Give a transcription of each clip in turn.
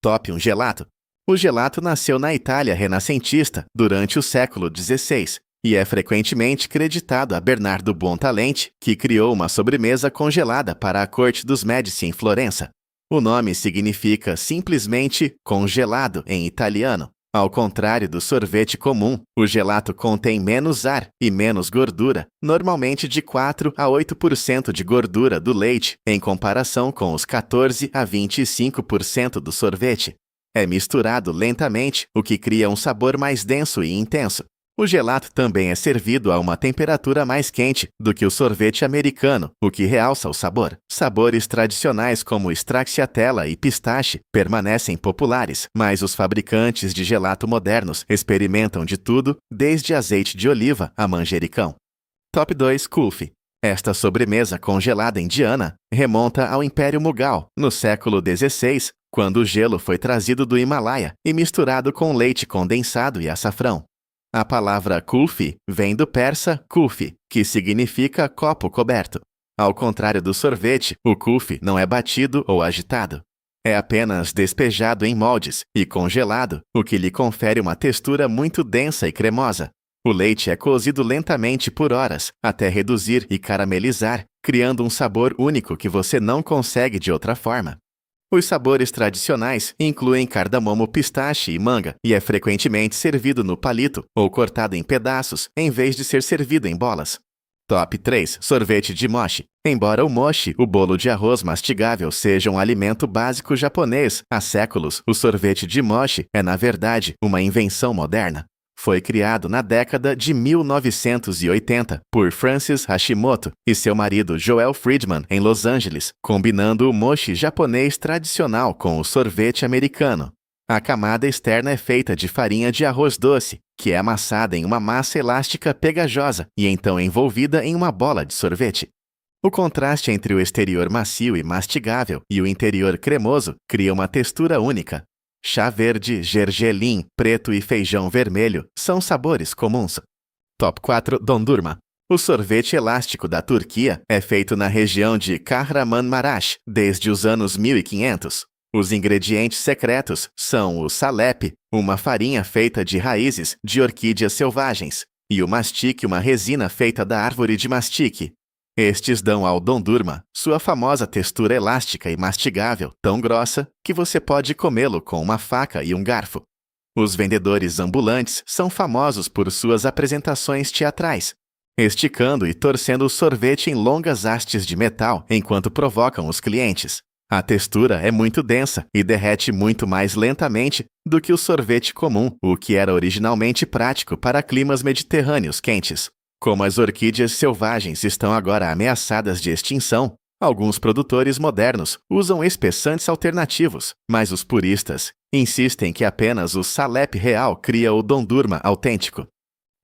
Top 1 Gelato. O gelato nasceu na Itália renascentista durante o século XVI e é frequentemente creditado a Bernardo Buontalenti, que criou uma sobremesa congelada para a corte dos Médici em Florença. O nome significa simplesmente congelado em italiano. Ao contrário do sorvete comum, o gelato contém menos ar e menos gordura, normalmente de 4 a 8% de gordura do leite, em comparação com os 14 a 25% do sorvete. É misturado lentamente, o que cria um sabor mais denso e intenso. O gelato também é servido a uma temperatura mais quente do que o sorvete americano, o que realça o sabor. Sabores tradicionais como stracciatella e pistache permanecem populares, mas os fabricantes de gelato modernos experimentam de tudo, desde azeite de oliva a manjericão. Top 2 Kulfi. Esta sobremesa congelada indiana remonta ao Império Mughal, no século XVI, quando o gelo foi trazido do Himalaia e misturado com leite condensado e açafrão. A palavra kulfi vem do persa kulfi, que significa copo coberto. Ao contrário do sorvete, o kulfi não é batido ou agitado. É apenas despejado em moldes e congelado, o que lhe confere uma textura muito densa e cremosa. O leite é cozido lentamente por horas, até reduzir e caramelizar, criando um sabor único que você não consegue de outra forma. Os sabores tradicionais incluem cardamomo, pistache e manga, e é frequentemente servido no palito ou cortado em pedaços, em vez de ser servido em bolas. Top 3 Sorvete de mochi. Embora o mochi, o bolo de arroz mastigável, seja um alimento básico japonês há séculos, o sorvete de mochi é, na verdade, uma invenção moderna. Foi criado na década de 1980 por Francis Hashimoto e seu marido Joel Friedman em Los Angeles, combinando o mochi japonês tradicional com o sorvete americano. A camada externa é feita de farinha de arroz doce, que é amassada em uma massa elástica pegajosa e então envolvida em uma bola de sorvete. O contraste entre o exterior macio e mastigável e o interior cremoso cria uma textura única. Chá verde, gergelim, preto e feijão vermelho são sabores comuns. Top 4 Dondurma. O sorvete elástico da Turquia é feito na região de Kahramanmaraş desde os anos 1500. Os ingredientes secretos são o salep, uma farinha feita de raízes de orquídeas selvagens, e o mastique, uma resina feita da árvore de mastique. Estes dão ao dondurma sua famosa textura elástica e mastigável, tão grossa que você pode comê-lo com uma faca e um garfo. Os vendedores ambulantes são famosos por suas apresentações teatrais, esticando e torcendo o sorvete em longas hastes de metal enquanto provocam os clientes. A textura é muito densa e derrete muito mais lentamente do que o sorvete comum, o que era originalmente prático para climas mediterrâneos quentes. Como as orquídeas selvagens estão agora ameaçadas de extinção, alguns produtores modernos usam espessantes alternativos, mas os puristas insistem que apenas o salep real cria o dondurma autêntico.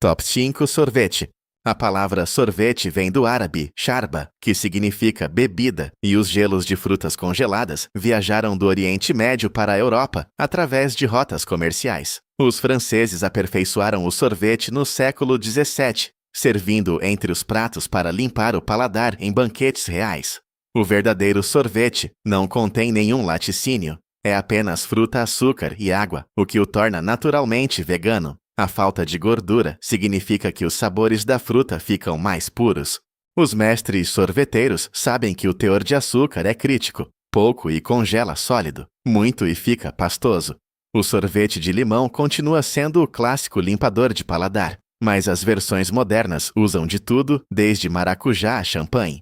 Top 5 Sorvete. A palavra sorvete vem do árabe sharba, que significa bebida, e os gelos de frutas congeladas viajaram do Oriente Médio para a Europa através de rotas comerciais. Os franceses aperfeiçoaram o sorvete no século XVII, servindo entre os pratos para limpar o paladar em banquetes reais. O verdadeiro sorvete não contém nenhum laticínio. É apenas fruta, açúcar e água, o que o torna naturalmente vegano. A falta de gordura significa que os sabores da fruta ficam mais puros. Os mestres sorveteiros sabem que o teor de açúcar é crítico. Pouco e congela sólido, muito e fica pastoso. O sorvete de limão continua sendo o clássico limpador de paladar, mas as versões modernas usam de tudo, desde maracujá a champanhe.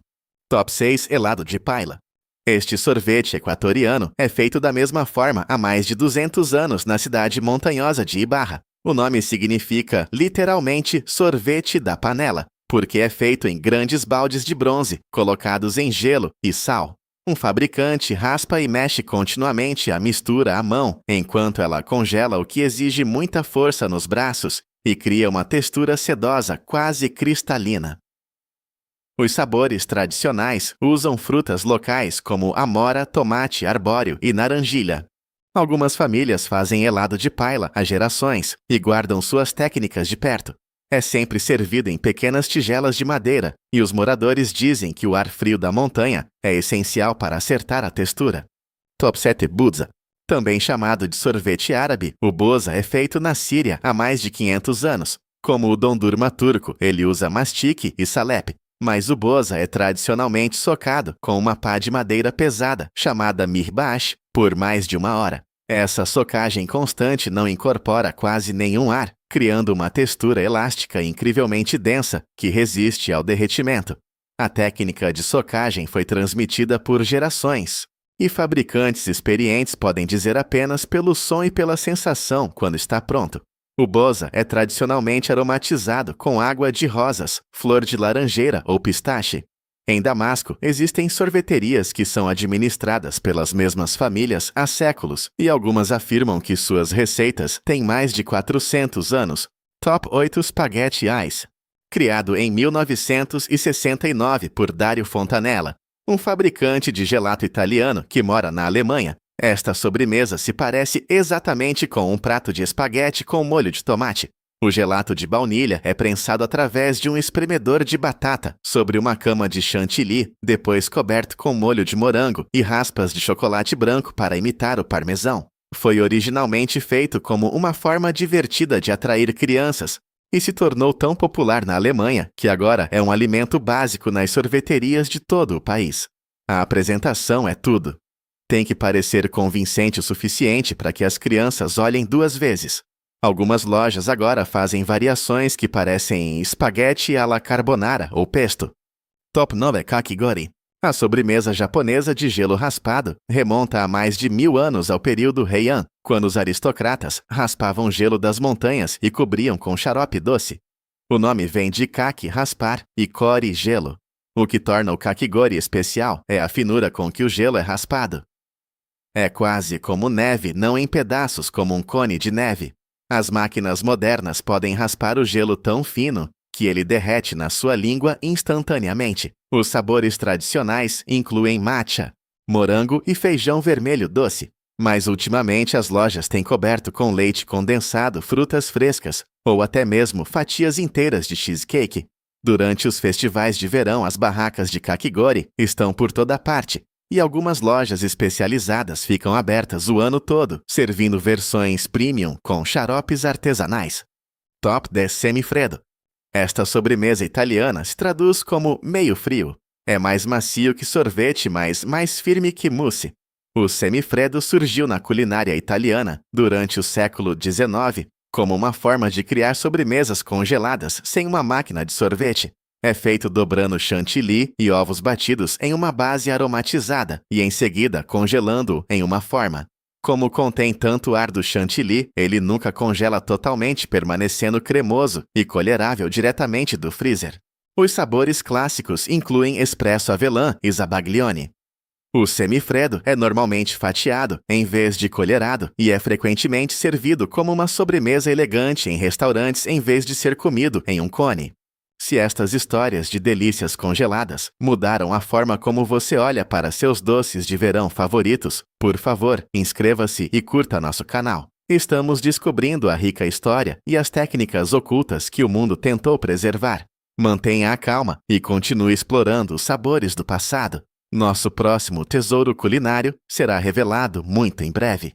Top 6 Helado de paila. Este sorvete equatoriano é feito da mesma forma há mais de 200 anos na cidade montanhosa de Ibarra. O nome significa, literalmente, sorvete da panela, porque é feito em grandes baldes de bronze, colocados em gelo e sal. Um fabricante raspa e mexe continuamente a mistura à mão, enquanto ela congela, o que exige muita força nos braços e cria uma textura sedosa, quase cristalina. Os sabores tradicionais usam frutas locais como amora, tomate, arbóreo e naranjilha. Algumas famílias fazem helado de paila há gerações e guardam suas técnicas de perto. É sempre servido em pequenas tigelas de madeira e os moradores dizem que o ar frio da montanha é essencial para acertar a textura. Top 7 Budza. Também chamado de sorvete árabe, o boza é feito na Síria há mais de 500 anos. Como o dondurma turco, ele usa mastique e salep, mas o boza é tradicionalmente socado com uma pá de madeira pesada, chamada mirbash, por mais de 1 hora. Essa socagem constante não incorpora quase nenhum ar, criando uma textura elástica incrivelmente densa que resiste ao derretimento. A técnica de socagem foi transmitida por gerações, e fabricantes experientes podem dizer apenas pelo som e pela sensação quando está pronto. O boza é tradicionalmente aromatizado com água de rosas, flor de laranjeira ou pistache. Em Damasco, existem sorveterias que são administradas pelas mesmas famílias há séculos, e algumas afirmam que suas receitas têm mais de 400 anos. Top 8 Spaghetti Ice. Criado em 1969 por Dario Fontanella, um fabricante de gelato italiano que mora na Alemanha, esta sobremesa se parece exatamente com um prato de espaguete com molho de tomate. O gelato de baunilha é prensado através de um espremedor de batata sobre uma cama de chantilly, depois coberto com molho de morango e raspas de chocolate branco para imitar o parmesão. Foi originalmente feito como uma forma divertida de atrair crianças e se tornou tão popular na Alemanha que agora é um alimento básico nas sorveterias de todo o país. A apresentação é tudo. Tem que parecer convincente o suficiente para que as crianças olhem 2 vezes. Algumas lojas agora fazem variações que parecem espaguete à la carbonara ou pesto. Top 9 Kakigori. A sobremesa japonesa de gelo raspado remonta a mais de 1000 anos ao período Heian, quando os aristocratas raspavam gelo das montanhas e cobriam com xarope doce. O nome vem de kaki, raspar, e kori, gelo. O que torna o kakigori especial é a finura com que o gelo é raspado. É quase como neve, não em pedaços como um cone de neve. As máquinas modernas podem raspar o gelo tão fino que ele derrete na sua língua instantaneamente. Os sabores tradicionais incluem matcha, morango e feijão vermelho doce. Mas ultimamente as lojas têm coberto com leite condensado frutas frescas ou até mesmo fatias inteiras de cheesecake. Durante os festivais de verão, as barracas de kakigori estão por toda parte. E algumas lojas especializadas ficam abertas o ano todo, servindo versões premium com xaropes artesanais. Top 10 Semifreddo. Esta sobremesa italiana se traduz como meio frio. É mais macio que sorvete, mas mais firme que mousse. O semifreddo surgiu na culinária italiana durante o século XIX como uma forma de criar sobremesas congeladas sem uma máquina de sorvete. É feito dobrando chantilly e ovos batidos em uma base aromatizada e em seguida congelando-o em uma forma. Como contém tanto ar do chantilly, ele nunca congela totalmente, permanecendo cremoso e colherável diretamente do freezer. Os sabores clássicos incluem espresso avelã e zabaglione. O semifreddo é normalmente fatiado, em vez de colherado, e é frequentemente servido como uma sobremesa elegante em restaurantes em vez de ser comido em um cone. Se estas histórias de delícias congeladas mudaram a forma como você olha para seus doces de verão favoritos, por favor, inscreva-se e curta nosso canal. Estamos descobrindo a rica história e as técnicas ocultas que o mundo tentou preservar. Mantenha a calma e continue explorando os sabores do passado. Nosso próximo tesouro culinário será revelado muito em breve.